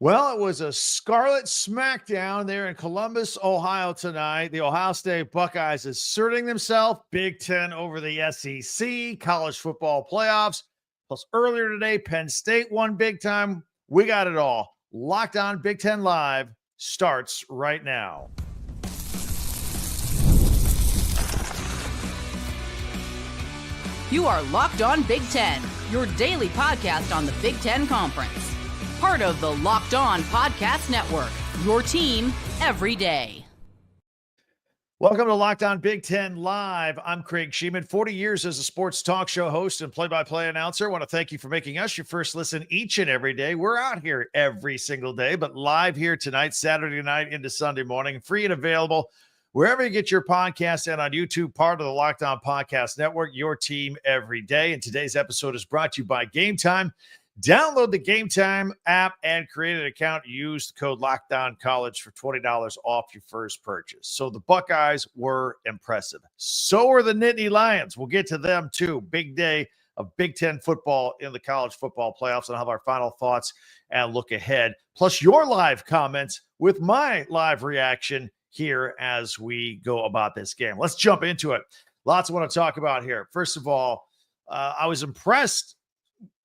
Well, it was a scarlet smackdown there in Columbus, Ohio tonight. The Ohio State Buckeyes asserting themselves, Big Ten over the SEC, college football playoffs. Plus, earlier today, Penn State won big time. We got it all. Locked On Big Ten Live starts right now. You are Locked On Big Ten, your daily podcast on the Big Ten Conference. Part of the Locked On Podcast Network, your team every day. Welcome to Locked On Big Ten Live. I'm Craig Sheeman, 40 years as a sports talk show host and play-by-play announcer. I want to thank you for making us your first listen each and every day. We're out here every single day, but live here tonight, Saturday night into Sunday morning, free and available wherever you get your podcast and on YouTube, part of the Locked On Podcast Network, your team every day. And today's episode is brought to you by Game Time. Download the Game Time app and create an account. Use the code LOCKDOWNCollege for $20 off your first purchase. So the Buckeyes were impressive. So are the Nittany Lions. We'll get to them too. Big day of Big Ten football in the college football playoffs, and I'll have our final thoughts and look ahead. Plus your live comments with my live reaction here as we go about this game. Let's jump into it. Lots I want to talk about here. First of all, I was impressed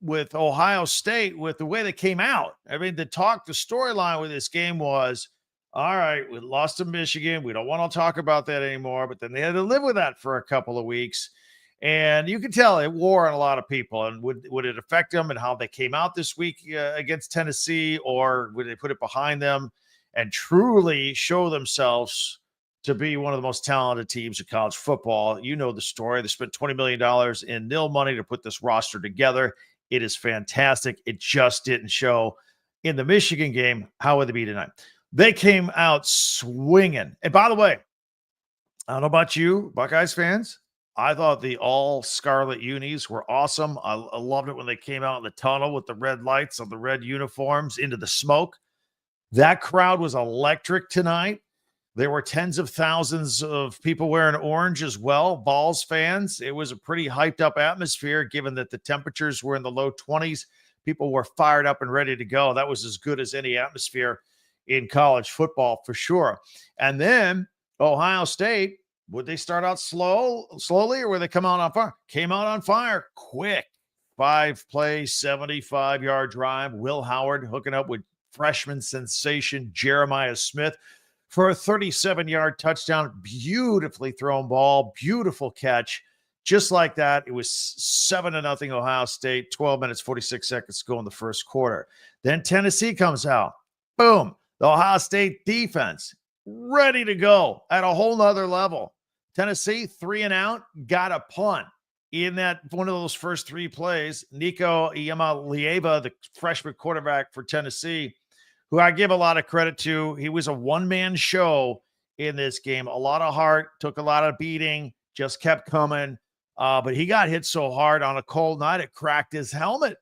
with Ohio State with the way they came out. I mean, the storyline with this game was, all right, we lost to Michigan. We don't want to talk about that anymore. But then they had to live with that for a couple of weeks. And you could tell it wore on a lot of people. And would it affect them and how they came out this week against Tennessee, or would they put it behind them and truly show themselves to be one of the most talented teams in college football? You know the story. They spent $20 million in nil money to put this roster together. It is fantastic. It just didn't show in the Michigan game. How would they be tonight? They came out swinging. And by the way, I don't know about you, Buckeyes fans. I thought the all scarlet unis were awesome. I loved it when they came out in the tunnel with the red lights on the red uniforms into the smoke. That crowd was electric tonight. There were tens of thousands of people wearing orange as well, Vols fans. It was a pretty hyped up atmosphere, given that the temperatures were in the low 20s. People were fired up and ready to go. That was as good as any atmosphere in college football for sure. And then Ohio State, would they start out slowly, or would they come out on fire? Came out on fire quick. 5-play, 75-yard drive. Will Howard hooking up with freshman sensation Jeremiah Smith for a 37-yard touchdown. Beautifully thrown ball, beautiful catch. Just like that, it was 7-0 Ohio State, 12 minutes, 46 seconds to go in the first quarter. Then Tennessee comes out. Boom. The Ohio State defense ready to go at a whole nother level. Tennessee 3 and out, got a punt in that one of those first 3 plays. Nico Iamaleava, the freshman quarterback for Tennessee, who I give a lot of credit to. He was a one-man show in this game. A lot of heart, took a lot of beating, just kept coming. But he got hit so hard on a cold night, it cracked his helmet.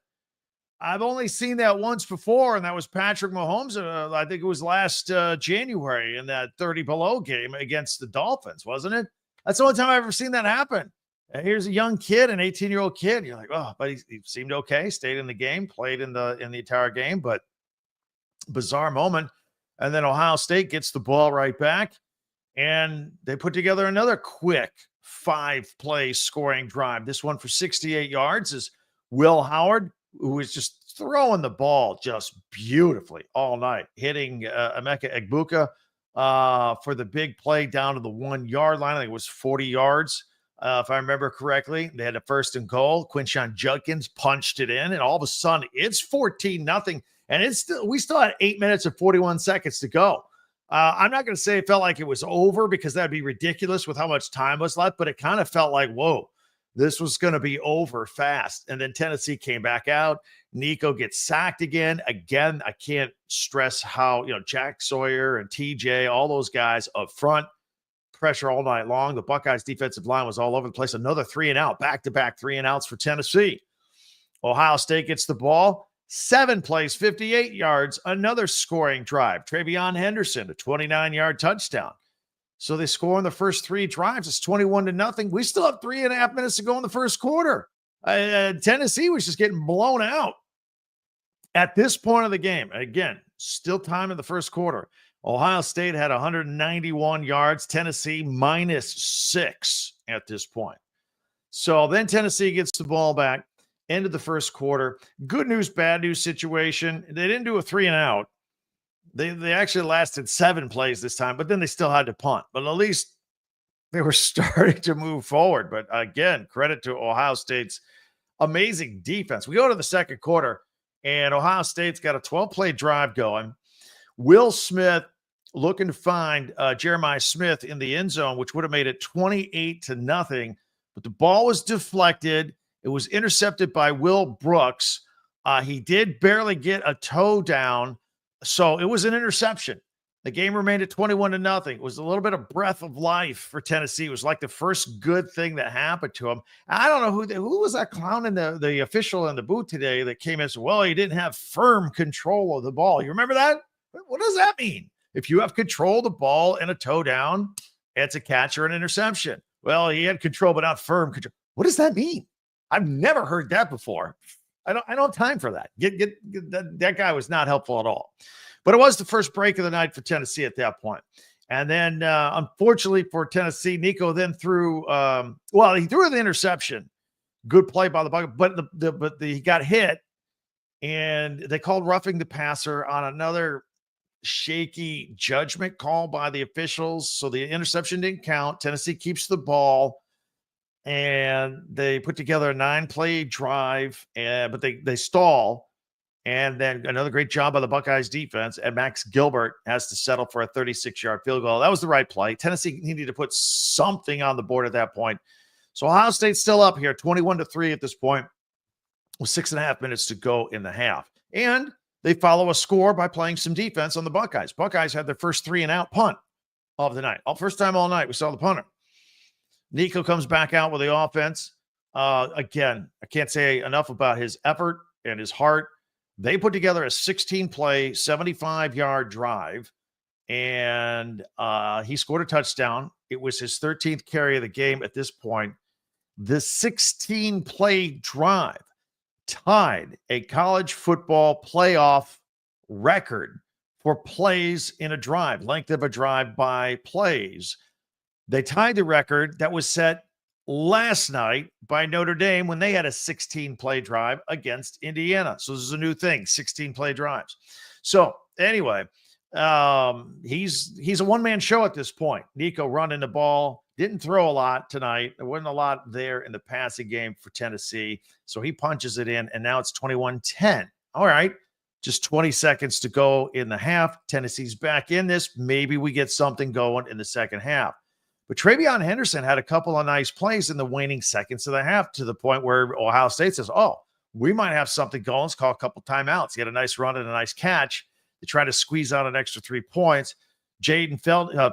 I've only seen that once before, and that was Patrick Mahomes. I think it was last January in that 30-below game against the Dolphins, wasn't it? That's the only time I've ever seen that happen. And here's a young kid, an 18-year-old kid. You're like, oh, but he seemed okay, stayed in the game, played in the entire game, but bizarre moment. And then Ohio State gets the ball right back, and they put together another quick 5-play scoring drive. This one for 68 yards is Will Howard, who was just throwing the ball just beautifully all night, hitting Emeka Egbuka for the big play down to the 1-yard line. I think it was 40 yards, if I remember correctly. They had a 1st and goal. Quinshon Judkins punched it in, and all of a sudden it's 14-0. And we still had 8 minutes and 41 seconds to go. I'm not going to say it felt like it was over, because that'd be ridiculous with how much time was left, but it kind of felt like, whoa, this was going to be over fast. And then Tennessee came back out. Nico gets sacked again. Again, I can't stress how, Jack Sawyer and TJ, all those guys up front, pressure all night long. The Buckeyes defensive line was all over the place. Another 3 and out, back-to-back 3 and outs for Tennessee. Ohio State gets the ball. 7 plays, 58 yards, another scoring drive. Travion Henderson, a 29-yard touchdown. So they score in the first 3 drives. It's 21-0. We still have 3.5 minutes to go in the first quarter. Tennessee was just getting blown out. At this point of the game, again, Still time in the first quarter. Ohio State had 191 yards, Tennessee -6 at this point. So then Tennessee gets the ball back, end of the first quarter. Good news, bad news situation. They didn't do a 3 and out. They actually lasted 7 plays this time, but then they still had to punt. But at least they were starting to move forward. But again, credit to Ohio State's amazing defense. We go to the second quarter, and Ohio State's got a 12-play drive going. Will Smith looking to find Jeremiah Smith in the end zone, which would have made it 28-0. But the ball was deflected. It was intercepted by Will Brooks. He did barely get a toe down, so it was an interception. The game remained at 21-0. It was a little bit of breath of life for Tennessee. It was like the first good thing that happened to him. I don't know who was that clown in the official in the booth today that came in and said, well, he didn't have firm control of the ball. You remember that? What does that mean? If you have control of the ball and a toe down, it's a catch or an interception. Well, he had control, but not firm control. What does that mean? I've never heard that before. I don't have time for that. That guy was not helpful at all. But it was the first break of the night for Tennessee at that point. And then, unfortunately for Tennessee, Nico then threw, he threw the interception. Good play by the Buckeyes, but he got hit, and they called roughing the passer on another shaky judgment call by the officials. So the interception didn't count. Tennessee keeps the ball, and they put together a 9-play drive, but they stall. And then another great job by the Buckeyes defense, and Max Gilbert has to settle for a 36-yard field goal. That was the right play. Tennessee needed to put something on the board at that point. So Ohio State's still up here, 21-3 at this point, with 6.5 minutes to go in the half. And they follow a score by playing some defense on the Buckeyes. Buckeyes had their first 3 and out punt of the night. First time all night we saw the punter. Nico comes back out with the offense. Again, I can't say enough about his effort and his heart. They put together a 16-play, 75-yard drive, and he scored a touchdown. It was his 13th carry of the game at this point. The 16-play drive tied a college football playoff record for plays in a drive, length of a drive by plays. They tied the record that was set last night by Notre Dame when they had a 16-play drive against Indiana. So this is a new thing, 16-play drives. So anyway, he's a one-man show at this point. Nico running the ball, didn't throw a lot tonight. There wasn't a lot there in the passing game for Tennessee. So he punches it in, and now it's 21-10. All right, just 20 seconds to go in the half. Tennessee's back in this. Maybe we get something going in the second half. But Travion Henderson had a couple of nice plays in the waning seconds of the half, to the point where Ohio State says, we might have something going. Let's call a couple timeouts. He had a nice run and a nice catch to try to squeeze out an extra 3 points. Jaden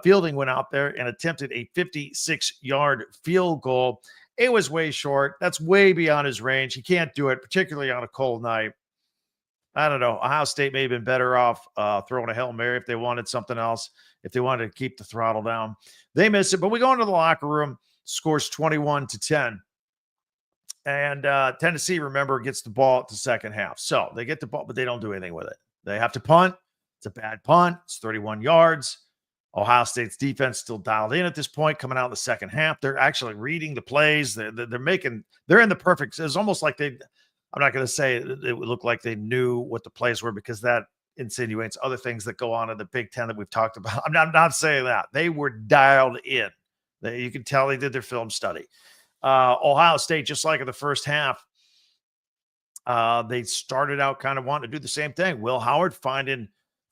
Fielding went out there and attempted a 56-yard field goal. It was way short. That's way beyond his range. He can't do it, particularly on a cold night. I don't know. Ohio State may have been better off throwing a Hail Mary if they wanted something else, if they wanted to keep the throttle down. They miss it, but we go into the locker room, scores 21-10. And Tennessee, remember, gets the ball at the second half. So they get the ball, but they don't do anything with it. They have to punt. It's a bad punt. It's 31 yards. Ohio State's defense still dialed in at this point, coming out in the second half. They're actually reading the plays. They're in the perfect. It's almost like I'm not going to say it would look like they knew what the plays were, because that insinuates other things that go on in the Big Ten that we've talked about. I'm not saying that. They were dialed in. You can tell they did their film study. Ohio State, just like in the first half, they started out kind of wanting to do the same thing. Will Howard finding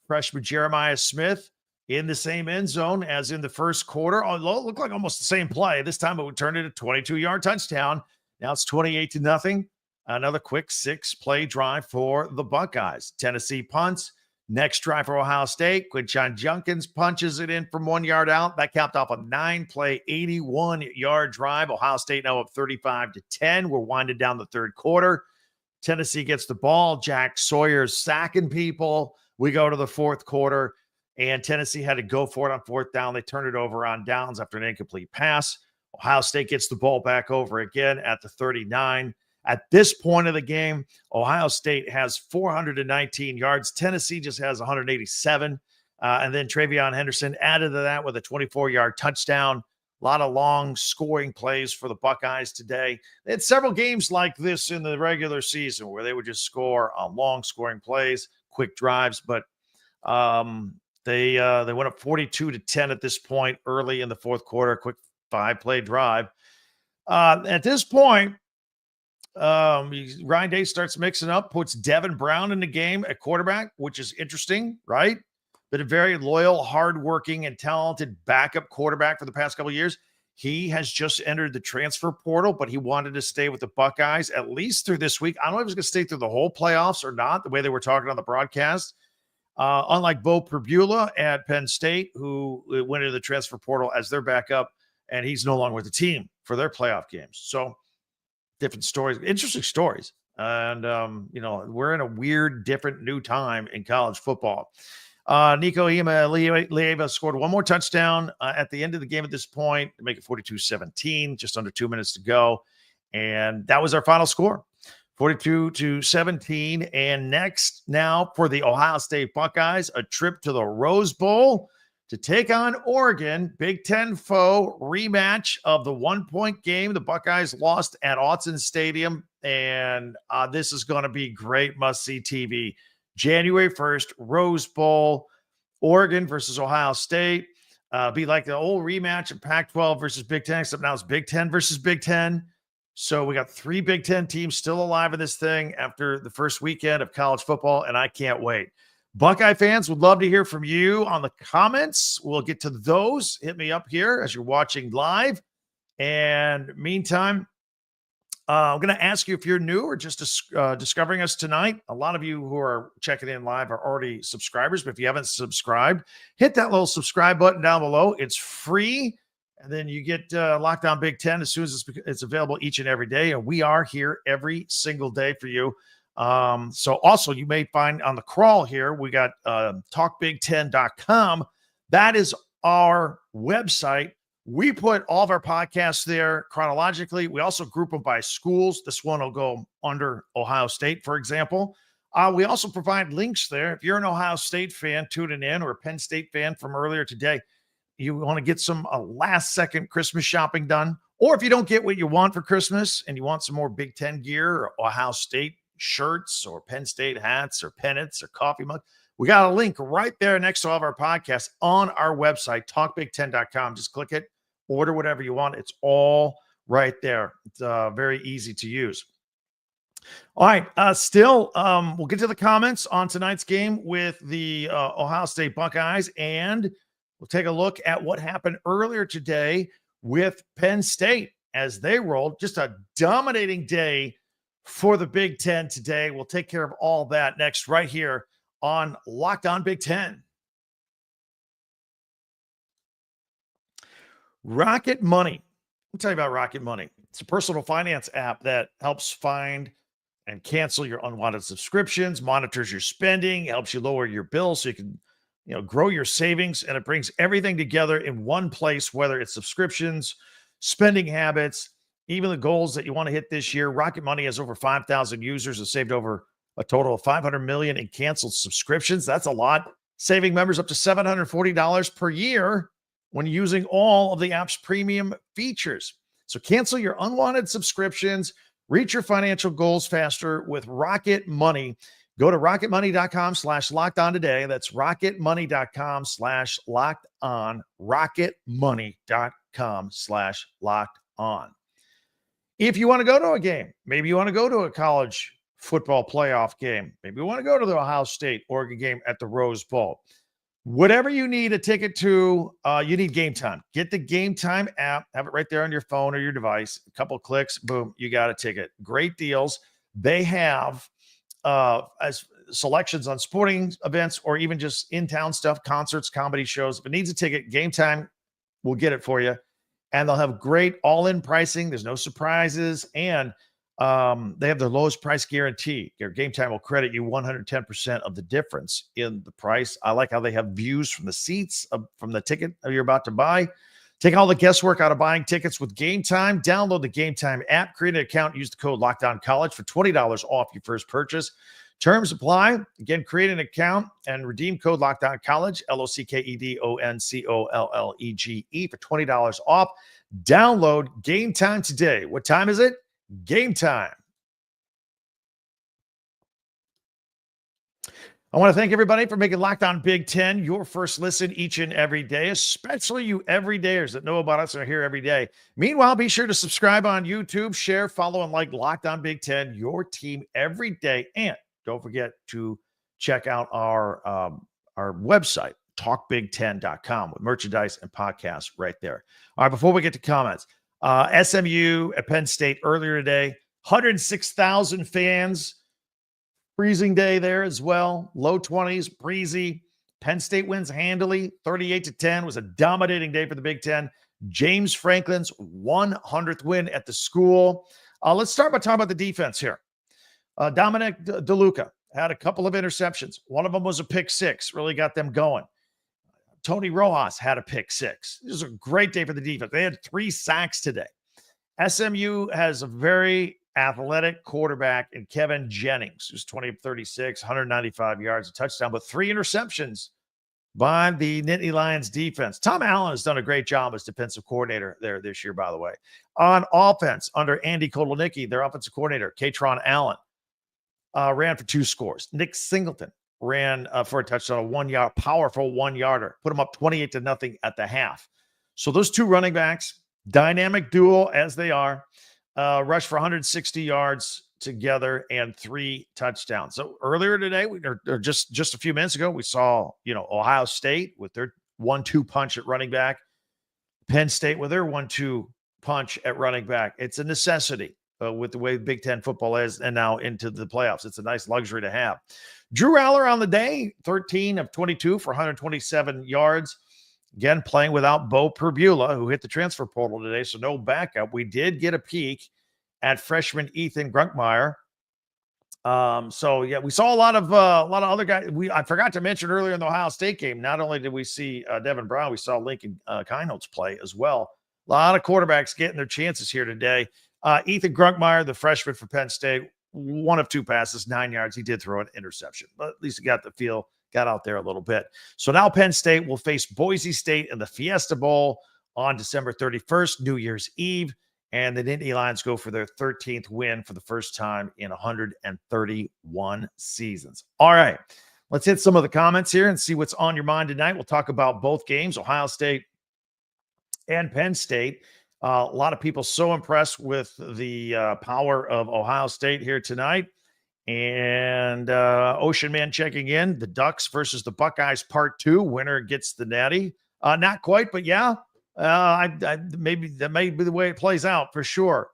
freshman Jeremiah Smith in the same end zone as in the first quarter. It looked like almost the same play. This time it would turn into a 22-yard touchdown. Now it's 28-0. Another quick 6-play drive for the Buckeyes. Tennessee punts. Next drive for Ohio State. Quinshon Judkins punches it in from 1 yard out. That capped off a 9-play, 81-yard drive. Ohio State now up 35-10. We're winding down the third quarter. Tennessee gets the ball. Jack Sawyer's sacking people. We go to the fourth quarter, and Tennessee had to go for it on fourth down. They turned it over on downs after an incomplete pass. Ohio State gets the ball back over again at the 39. At this point of the game, Ohio State has 419 yards. Tennessee just has 187. And then Travion Henderson added to that with a 24-yard touchdown. A lot of long scoring plays for the Buckeyes today. They had several games like this in the regular season where they would just score on long scoring plays, quick drives. But they went up 42-10 at this point early in the fourth quarter, quick 5-play drive. At this point, Ryan Day starts mixing up, puts Devin Brown in the game at quarterback, which is interesting, right? But a very loyal, hardworking, and talented backup quarterback for the past couple of years. He has just entered the transfer portal, but he wanted to stay with the Buckeyes at least through this week. I don't know if he's going to stay through the whole playoffs or not, the way they were talking on the broadcast. Unlike Bo Perbula at Penn State, who went into the transfer portal as their backup, and he's no longer with the team for their playoff games. So different stories, interesting stories. And, we're in a weird, different new time in college football. Nico Iamaleava scored one more touchdown at the end of the game at this point to make it 42-17, just under 2 minutes to go. And that was our final score, 42-17. And next now for the Ohio State Buckeyes, a trip to the Rose Bowl to take on Oregon. Big Ten foe rematch of the 1-point game the Buckeyes lost at Autzen Stadium. And this is going to be great must-see TV. January 1st, Rose Bowl, Oregon versus Ohio State. Be like the old rematch of Pac-12 versus Big Ten, except now it's Big Ten versus Big Ten. So we got 3 Big Ten teams still alive in this thing after the first weekend of college football, and I can't wait. Buckeye fans, would love to hear from you on the comments. We'll get to those. Hit me up here as you're watching live. And meantime, I'm going to ask you if you're new or just discovering us tonight. A lot of you who are checking in live are already subscribers, but if you haven't subscribed, hit that little subscribe button down below. It's free, and then you get Locked On Big Ten as soon as it's available each and every day, and we are here every single day for you. So also you may find on the crawl here, we got talkbig10.com. That is our website. We put all of our podcasts there chronologically. We also group them by schools. This one will go under Ohio State, for example. We also provide links there. If you're an Ohio State fan tuning in or a Penn State fan from earlier today, you want to get some last-second Christmas shopping done, or if you don't get what you want for Christmas and you want some more Big Ten gear or Ohio State shirts or Penn State hats or pennants or coffee mugs, we got a link right there next to all of our podcasts on our website, talkbig10.com. Just click it, order whatever you want. It's all right there. It's very easy to use. All right. We'll get to the comments on tonight's game with the Ohio State Buckeyes, and we'll take a look at what happened earlier today with Penn State as they rolled. Just a dominating day for the Big Ten today. We'll take care of all that next right here on Locked On Big Ten. Rocket Money. I'll tell you about Rocket Money. It's a personal finance app that helps find and cancel your unwanted subscriptions, monitors your spending, helps you lower your bills so you can, grow your savings, and it brings everything together in one place, whether it's subscriptions, spending habits, even the goals that you want to hit this year. Rocket Money has over 5,000 users and saved over a total of $500 million in canceled subscriptions. That's a lot. Saving members up to $740 per year when using all of the app's premium features. So cancel your unwanted subscriptions, reach your financial goals faster with Rocket Money. Go to rocketmoney.com/lockedon today. That's rocketmoney.com/lockedon. rocketmoney.com/lockedon. If you want to go to a game, maybe you want to go to a college football playoff game, maybe you want to go to the Ohio State Oregon game at the Rose Bowl. Whatever you need a ticket to, you need Game Time. Get the Game Time app, have it right there on your phone or your device. A couple of clicks, boom, you got a ticket. Great deals. They have as selections on sporting events or even just in-town stuff, concerts, comedy shows. If it needs a ticket, Game Time will get it for you. And they'll have great all-in pricing. There's no surprises. And they have their lowest price guarantee. Your Game Time will credit you 110% of the difference in the price. I like how they have views from the seats, from the ticket you're about to buy. Take all the guesswork out of buying tickets with Game Time. Download the Game Time app, create an account, use the code LOCKEDONCollege for $20 off your first purchase. Terms apply. Again, create an account and redeem code LOCKEDONCollege, LOCKEDONCOLLEGE for $20 off. Download Game Time today. What time is it? Game time. I want to thank everybody for making Locked On Big Ten your first listen each and every day, especially you everydayers that know about us and are here every day. Meanwhile, be sure to subscribe on YouTube, share, follow, and like Locked On Big Ten, your team every day. And don't forget to check out our website, talkbig10.com, with merchandise and podcasts right there. All right, before we get to comments, SMU at Penn State earlier today, 106,000 fans. Freezing day there as well. Low 20s, breezy. Penn State wins handily, 38-10. Was a dominating day for the Big Ten. James Franklin's 100th win at the school. Let's start by talking about the defense here. Dominic DeLuca had a couple of interceptions. One of them was a pick six, really got them going. Tony Rojas had a pick six. It was a great day for the defense. They had 3 sacks today. SMU has a very athletic quarterback in Kevin Jennings, who's 20 of 36, 195 yards, a touchdown, but 3 interceptions by the Nittany Lions defense. Tom Allen has done a great job as defensive coordinator there this year, by the way. On offense, under Andy Kotelnicki, their offensive coordinator, Katron Allen, ran for 2 scores. Nick Singleton ran for a touchdown, a 1-yard, powerful 1-yarder, put them up 28-0 at the half. So those 2 running backs, dynamic duo as they are, rushed for 160 yards together and 3 touchdowns. So earlier today, or just a few minutes ago, we saw, Ohio State with their 1-2 punch at running back, Penn State with their 1-2 punch at running back. It's a necessity with the way Big Ten football is, and now into the playoffs. It's a nice luxury to have. Drew Aller on the day, 13 of 22 for 127 yards. Again, playing without Bo Perbula, who hit the transfer portal today, so no backup. We did get a peek at freshman Ethan Grunkmeyer. We saw a lot of other guys. I forgot to mention earlier in the Ohio State game, not only did we see Devin Brown, we saw Lincoln Kienholz play as well. A lot of quarterbacks getting their chances here today. Ethan Grunkmeyer, the freshman for Penn State, 1 of 2 passes, 9 yards. He did throw an interception, but at least he got the feel. Got out there a little bit. So now Penn State will face Boise State in the Fiesta Bowl on December 31st, New Year's Eve. And the Nittany Lions go for their 13th win for the first time in 131 seasons. All right, let's hit some of the comments here and see what's on your mind tonight. We'll talk about both games, Ohio State and Penn State. A lot of people so impressed with the power of Ohio State here tonight. And Ocean Man checking in, the Ducks versus the Buckeyes part 2. Winner gets the Natty. Not quite, but yeah, maybe that may be the way it plays out for sure.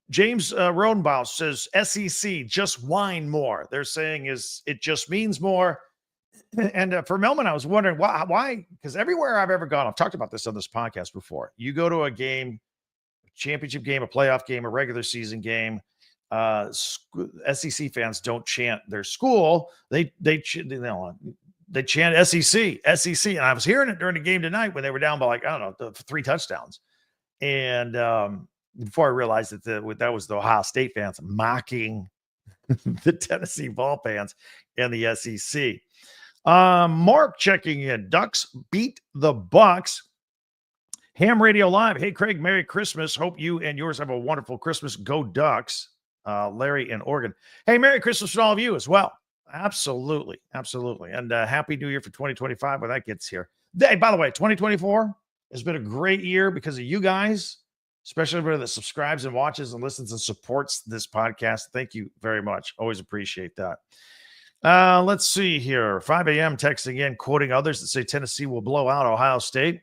James Rodenbaugh says SEC, just whine more. They're saying it just means more. And for Melman, I was wondering why, because everywhere I've ever gone, I've talked about this on this podcast before. You go to a game, a championship game, a playoff game, a regular season game. SEC fans don't chant their school. They chant SEC. And I was hearing it during the game tonight when they were down by 3 touchdowns. And before I realized that that was the Ohio State fans mocking the Tennessee ball fans and the SEC. Mark checking in. Ducks beat the Bucks. Ham Radio Live. Hey, Craig, Merry Christmas. Hope you and yours have a wonderful Christmas. Go Ducks. Larry in Oregon. Hey, Merry Christmas to all of you as well. Absolutely. And Happy New Year for 2025 when that gets here. Hey, by the way, 2024 has been a great year because of you guys, especially everybody that subscribes and watches and listens and supports this podcast. Thank you very much. Always appreciate that. Let's see here. 5 a.m. texting in, quoting others that say Tennessee will blow out Ohio State.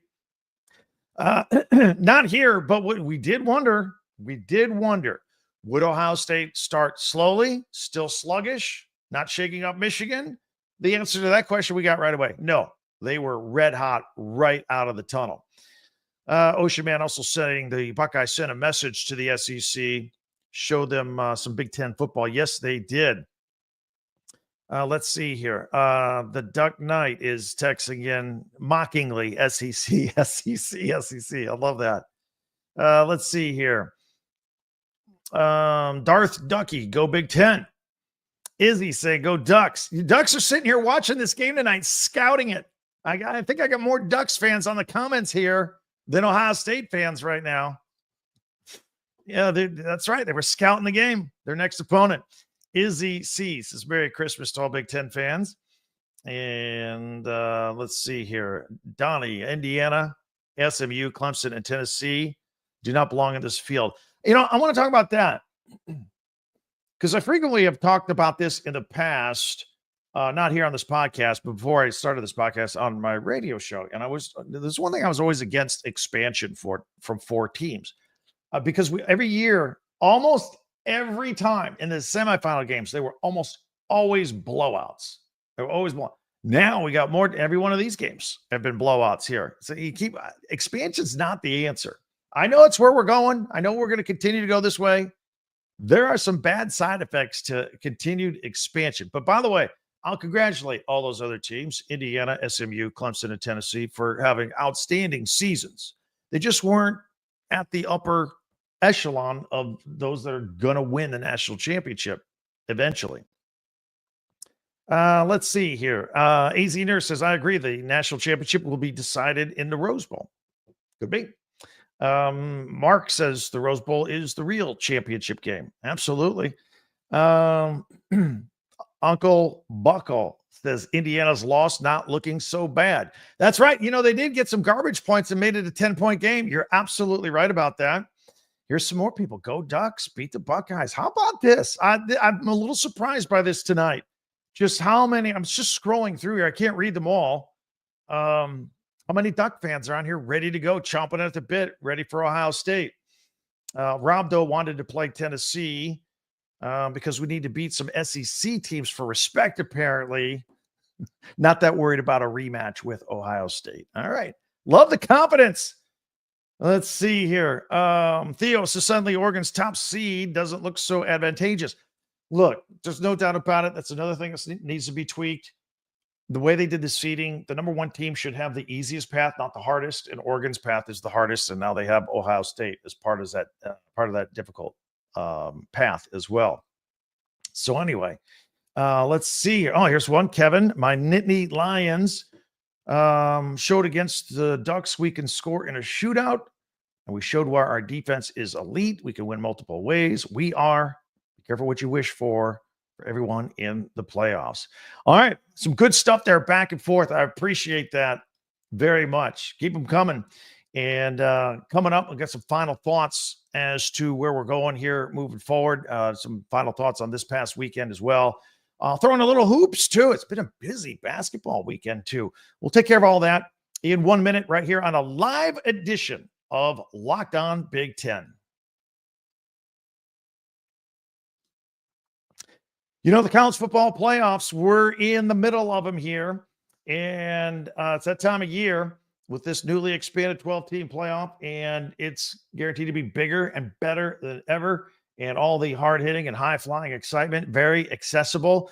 Not here, but we did wonder, would Ohio State start slowly, still sluggish, not shaking up Michigan? The answer to that question we got right away. No, they were red hot right out of the tunnel. Ocean Man also saying the Buckeyes sent a message to the SEC, showed them some Big Ten football. Yes, they did. Let's see here. The Duck Knight is texting in mockingly, SEC, SEC, SEC. I love that. Let's see here. Darth Ducky, go Big Ten. Izzy saying, go Ducks. You Ducks are sitting here watching this game tonight, scouting it. I think I got more Ducks fans on the comments here than Ohio State fans right now. Yeah, that's right. They were scouting the game, their next opponent. Izzy Cease says, Merry Christmas to all Big Ten fans. And let's see here. Donnie, Indiana, SMU, Clemson, and Tennessee do not belong in this field. I want to talk about that because I frequently have talked about this in the past, not here on this podcast, but before I started this podcast on my radio show. And there's one thing I was always against expansion from 4 teams because every year, almost every time in the semifinal games, they were almost always blowouts. They were always blowouts. Now we got more. Every one of these games have been blowouts here. So expansion's not the answer. I know it's where we're going. I know we're going to continue to go this way. There are some bad side effects to continued expansion. But by the way, I'll congratulate all those other teams, Indiana, SMU, Clemson, and Tennessee, for having outstanding seasons. They just weren't at the upper echelon of those that are going to win the national championship eventually. Let's see here. AZ Nurse says, I agree. The national championship will be decided in the Rose Bowl. Could be. Mark says the Rose Bowl is the real championship game. Absolutely. Uncle Buckle says Indiana's loss not looking so bad. That's right. They did get some garbage points and made it a 10-point game. You're absolutely right about that. Here's some more people. Go Ducks, beat the Buckeyes. How about this? I'm a little surprised by this tonight. Just how many, I'm just scrolling through here. I can't read them all. How many Duck fans are on here ready to go, chomping at the bit, ready for Ohio State? Rob, though, wanted to play Tennessee because we need to beat some SEC teams for respect, apparently. Not that worried about a rematch with Ohio State. All right. Love the confidence. Let's see here. Theo says suddenly Oregon's top seed doesn't look so advantageous. Look, there's no doubt about it. That's another thing that needs to be tweaked. The way they did the seeding, the number 1 team should have the easiest path, not the hardest. And Oregon's path is the hardest. And now they have Ohio State as part of that difficult path as well. So anyway, let's see here. Oh, here's one. Kevin, my Nittany Lions showed against the Ducks we can score in a shootout. And we showed why our defense is elite. We can win multiple ways. We are. Be careful what you wish for everyone in the playoffs. All right. Some good stuff there back and forth. I appreciate that very much. Keep them coming. And coming up, we've got some final thoughts as to where we're going here moving forward. Some final thoughts on this past weekend as well. Throwing a little hoops too. It's been a busy basketball weekend too. We'll take care of all that in 1 minute right here on a live edition of Locked On Big Ten. The college football playoffs, we're in the middle of them here. And it's that time of year with this newly expanded 12-team playoff. And it's guaranteed to be bigger and better than ever. And all the hard-hitting and high-flying excitement, very accessible.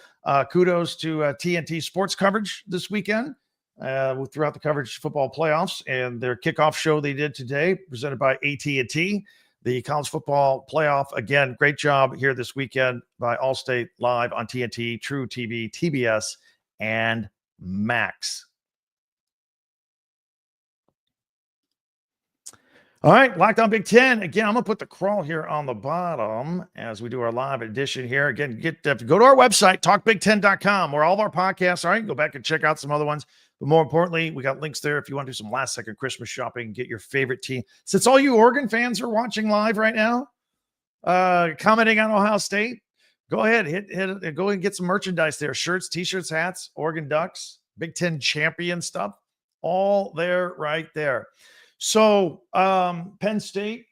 Kudos to TNT Sports coverage this weekend throughout the coverage football playoffs. And their kickoff show they did today, presented by AT&T. The college football playoff, again, great job here this weekend by Allstate Live on TNT, True TV, TBS, and Max. All right, Locked On Big Ten. Again, I'm going to put the crawl here on the bottom as we do our live edition here. Again, go to our website, talkbig10.com, where all of our podcasts are. You can go back and check out some other ones. But more importantly, we got links there if you want to do some last-second Christmas shopping, get your favorite team. Since all you Oregon fans are watching live right now, commenting on Ohio State, go ahead, go and get some merchandise there. Shirts, T-shirts, hats, Oregon Ducks, Big Ten champion stuff, all there right there. So Penn State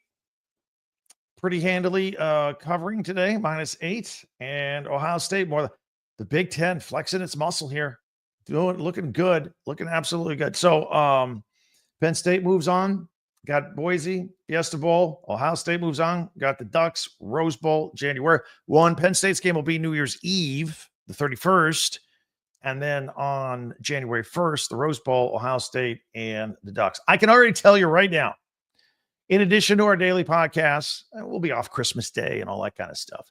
pretty handily covering today, -8, and Ohio State more. The Big Ten flexing its muscle here. Looking good, looking absolutely good. So Penn State moves on, got Boise, Fiesta Bowl. Ohio State moves on, got the Ducks, Rose Bowl, January 1. Penn State's game will be New Year's Eve the 31st. And then on January 1st, the Rose Bowl, Ohio State, and the Ducks. I can already tell you right now, in addition to our daily podcasts, we'll be off Christmas Day and all that kind of stuff.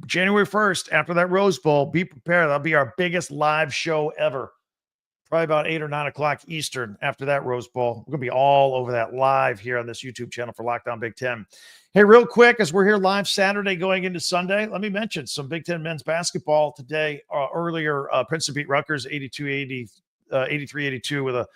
January 1st, after that Rose Bowl, be prepared. That'll be our biggest live show ever. Probably about 8 or 9 o'clock Eastern after that Rose Bowl. We're going to be all over that live here on this YouTube channel for Locked On Big Ten. Hey, real quick, as we're here live Saturday going into Sunday, let me mention some Big Ten men's basketball today. Earlier, Princeton beat Rutgers 83-82 with a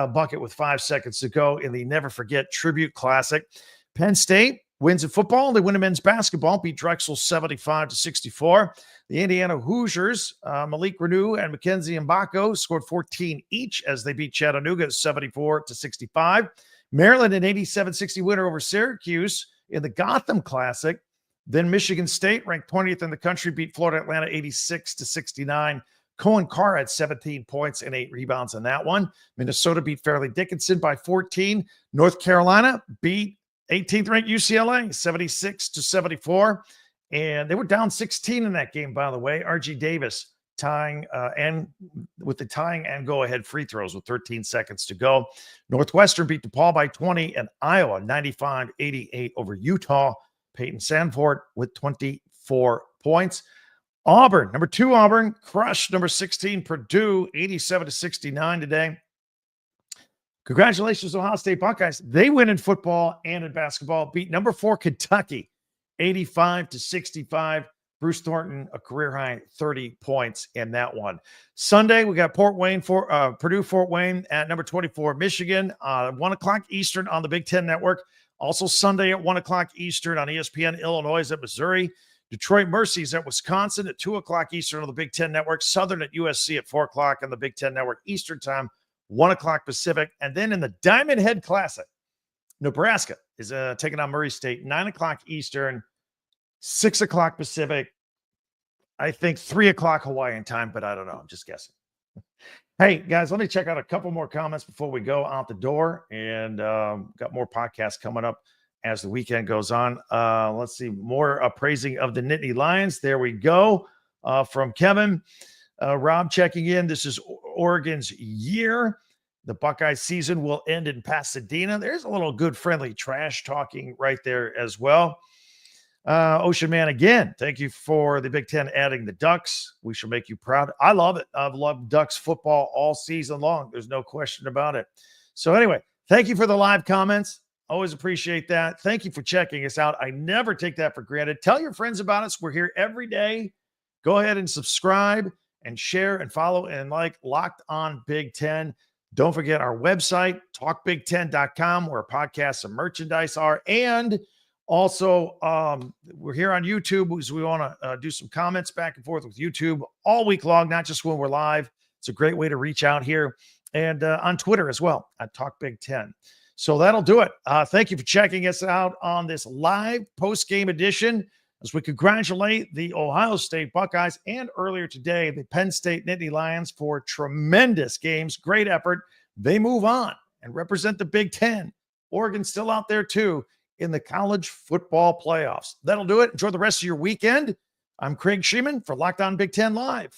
bucket with 5 seconds to go in the Never Forget Tribute Classic. Penn State wins in football. They win in men's basketball, beat Drexel 75-64. The Indiana Hoosiers, Malik Renew and Mackenzie Mbako scored 14 each as they beat Chattanooga 74-65. Maryland an 87-60 winner over Syracuse in the Gotham Classic. Then Michigan State, ranked 20th in the country, beat Florida Atlanta 86-69. Cohen Carr had 17 points and 8 rebounds in that one. Minnesota beat Fairleigh Dickinson by 14. North Carolina beat 18th ranked UCLA 76-74. And they were down 16 in that game, by the way. RG Davis tying and go-ahead free throws with 13 seconds to go. Northwestern beat DePaul by 20 and Iowa 95-88 over Utah. Peyton Sanford with 24 points. Auburn, number 2 Auburn, crushed number 16 Purdue 87-69 today. Congratulations, Ohio State Buckeyes. They win in football and in basketball. Beat number 4 Kentucky 85-65. Bruce Thornton, a career-high 30 points in that one. Sunday, we got Purdue Fort Wayne at number 24 Michigan, 1 o'clock Eastern on the Big Ten Network. Also Sunday at 1 o'clock Eastern on ESPN, Illinois at Missouri. Detroit Mercies at Wisconsin at 2 o'clock Eastern on the Big Ten Network. Southern at USC at 4 o'clock on the Big Ten Network Eastern time, 1 o'clock Pacific. And then in the Diamond Head Classic, Nebraska is taking on Murray State, 9 o'clock Eastern, 6 o'clock Pacific. I think 3 o'clock Hawaiian time, but I don't know. I'm just guessing. Hey, guys, let me check out a couple more comments before we go out the door. And got more podcasts coming up as the weekend goes on. Let's see. More praising of the Nittany Lions. There we go. From Kevin. Rob checking in. This is Oregon's year. The Buckeye season will end in Pasadena. There's a little good, friendly trash talking right there as well. Ocean Man again, thank you for the Big Ten adding the Ducks. We shall make you proud. I love it. I've loved Ducks football all season long. There's no question about it. So anyway, thank you for the live comments. Always appreciate that. Thank you for checking us out. I never take that for granted. Tell your friends about us. We're here every day. Go ahead and subscribe and share and follow and like Locked On Big Ten. Don't forget our website, talkbig10.com, where podcasts and merchandise are. And also, we're here on YouTube because we want to do some comments back and forth with YouTube all week long, not just when we're live. It's a great way to reach out here. And on Twitter as well, at Talk Big Ten. So that'll do it. Thank you for checking us out on this live post-game edition as we congratulate the Ohio State Buckeyes and earlier today, the Penn State Nittany Lions for tremendous games. Great effort. They move on and represent the Big Ten. Oregon's still out there too in the college football playoffs. That'll do it. Enjoy the rest of your weekend. I'm Craig Sheeman for Locked On Big Ten Live.